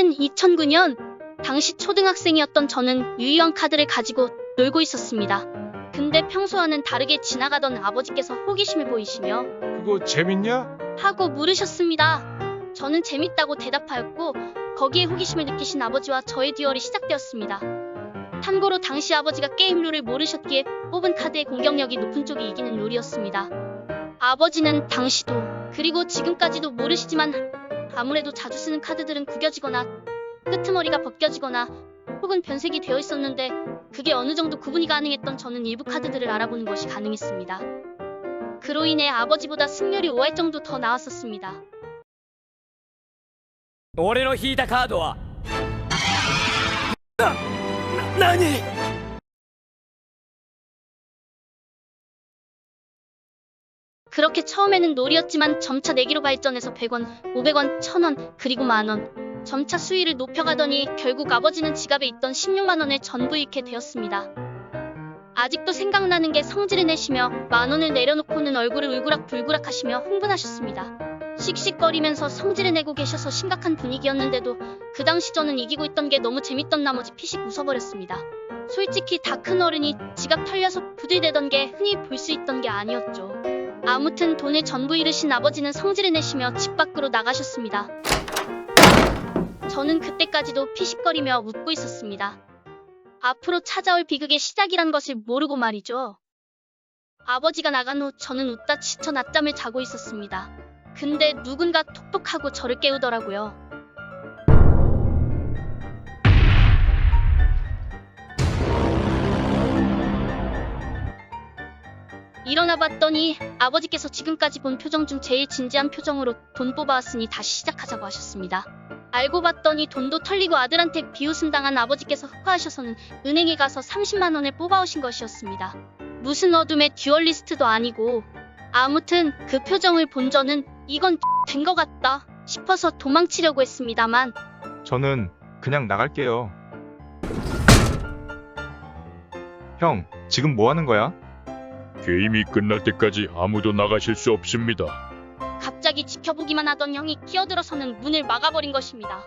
해는 2009년. 당시 초등학생이었던 저는 유희왕 카드를 가지고 놀고 있었습니다. 근데 평소와는 다르게 지나가던 아버지께서 호기심을 보이시며 그거 재밌냐? 하고 물으셨습니다. 저는 재밌다고 대답하였고 거기에 호기심을 느끼신 아버지와 저의 듀얼이 시작되었습니다. 참고로 당시 아버지가 게임 룰을 모르셨기에 뽑은 카드의 공격력이 높은 쪽이 이기는 룰이었습니다. 아버지는 당시도 그리고 지금까지도 모르시지만 아무래도 자주 쓰는 카드들은 구겨지거나 끄트머리가 벗겨지거나 혹은 변색이 되어 있었는데 그게 어느 정도 구분이 가능했던 저는 일부 카드들을 알아보는 것이 가능했습니다. 그로 인해 아버지보다 승률이 5할 정도 더 나왔었습니다. 俺の引いたカードは何 그렇게 처음에는 놀이였지만 점차 내기로 발전해서 100원, 500원, 1000원, 그리고 만원. 점차 수위를 높여가더니 결국 아버지는 지갑에 있던 16만 원을 전부 잃게 되었습니다. 아직도 생각나는 게 성질을 내시며 만원을 내려놓고는 얼굴을 울그락불그락 하시며 흥분하셨습니다. 씩씩거리면서 성질을 내고 계셔서 심각한 분위기였는데도 그 당시 저는 이기고 있던 게 너무 재밌던 나머지 피식 웃어버렸습니다. 솔직히 다 큰 어른이 지갑 털려서 부들대던 게 흔히 볼 수 있던 게 아니었죠. 아무튼 돈을 전부 잃으신 아버지는 성질을 내시며 집 밖으로 나가셨습니다. 저는 그때까지도 피식거리며 웃고 있었습니다. 앞으로 찾아올 비극의 시작이란 것을 모르고 말이죠. 아버지가 나간 후 저는 웃다 지쳐 낮잠을 자고 있었습니다. 근데 누군가 톡톡하고 저를 깨우더라고요. 일어나 봤더니 아버지께서 지금까지 본 표정 중 제일 진지한 표정으로 돈 뽑아왔으니 다시 시작하자고 하셨습니다. 알고 봤더니 돈도 털리고 아들한테 비웃음 당한 아버지께서 흑화하셔서는 은행에 가서 30만 원을 뽑아오신 것이었습니다. 무슨 어둠의 듀얼리스트도 아니고. 아무튼 그 표정을 본 저는 이건 된 것 같다 싶어서 도망치려고 했습니다만 저는 그냥 나갈게요. 형, 지금 뭐 하는 거야? 게임이 끝날 때까지 아무도 나가실 수 없습니다. 갑자기 지켜보기만 하던 형이 끼어들어서는 문을 막아버린 것입니다.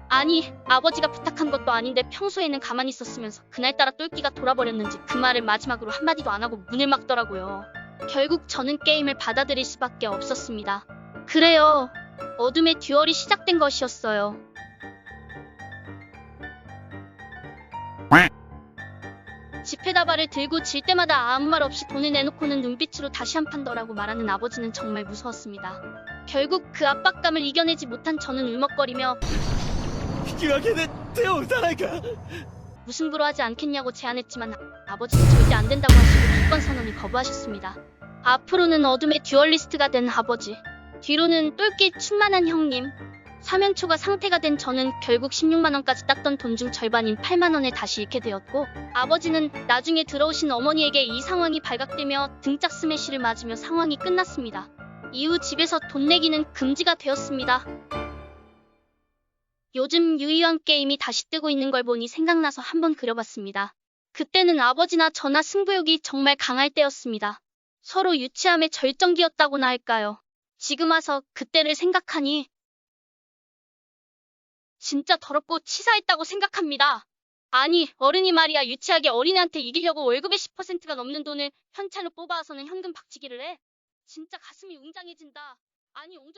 아니, 아버지가 부탁한 것도 아닌데 평소에는 가만히 있었으면서 그날따라 똘끼가 돌아버렸는지 그 말을 마지막으로 한마디도 안 하고 문을 막더라고요. 결국 저는 게임을 받아들일 수밖에 없었습니다. 그래요. 어둠의 듀얼이 시작된 것이었어요. 지폐다발을 들고 질 때마다 아무 말 없이 돈을 내놓고는 눈빛으로 다시 한 판 더라고 말하는 아버지는 정말 무서웠습니다. 결국 그 압박감을 이겨내지 못한 저는 울먹거리며 引き分けで手を打たないか 무승부로 하지 않겠냐고 제안했지만 아버지는 절대 안 된다고 하시고 기권 선언을 거부하셨습니다. 앞으로는 어둠의 듀얼리스트가 된 아버지, 뒤로는 똘끼 충만한 형님, 사면초가 상태가 된 저는 결국 16만 원까지 땄던 돈 중 절반인 8만 원을 다시 잃게 되었고 아버지는 나중에 들어오신 어머니에게 이 상황이 발각되며 등짝 스매시를 맞으며 상황이 끝났습니다. 이후 집에서 돈 내기는 금지가 되었습니다. 요즘 유희왕 게임이 다시 뜨고 있는 걸 보니 생각나서 한번 그려봤습니다. 그때는 아버지나 저나 승부욕이 정말 강할 때였습니다. 서로 유치함의 절정기였다고나 할까요. 지금 와서 그때를 생각하니 진짜 더럽고 치사했다고 생각합니다. 아니, 어른이 말이야 유치하게 어린애한테 이기려고 월급의 10%가 넘는 돈을 현찰로 뽑아와서는 현금 박치기를 해. 진짜 가슴이 웅장해진다. 아니 옹졸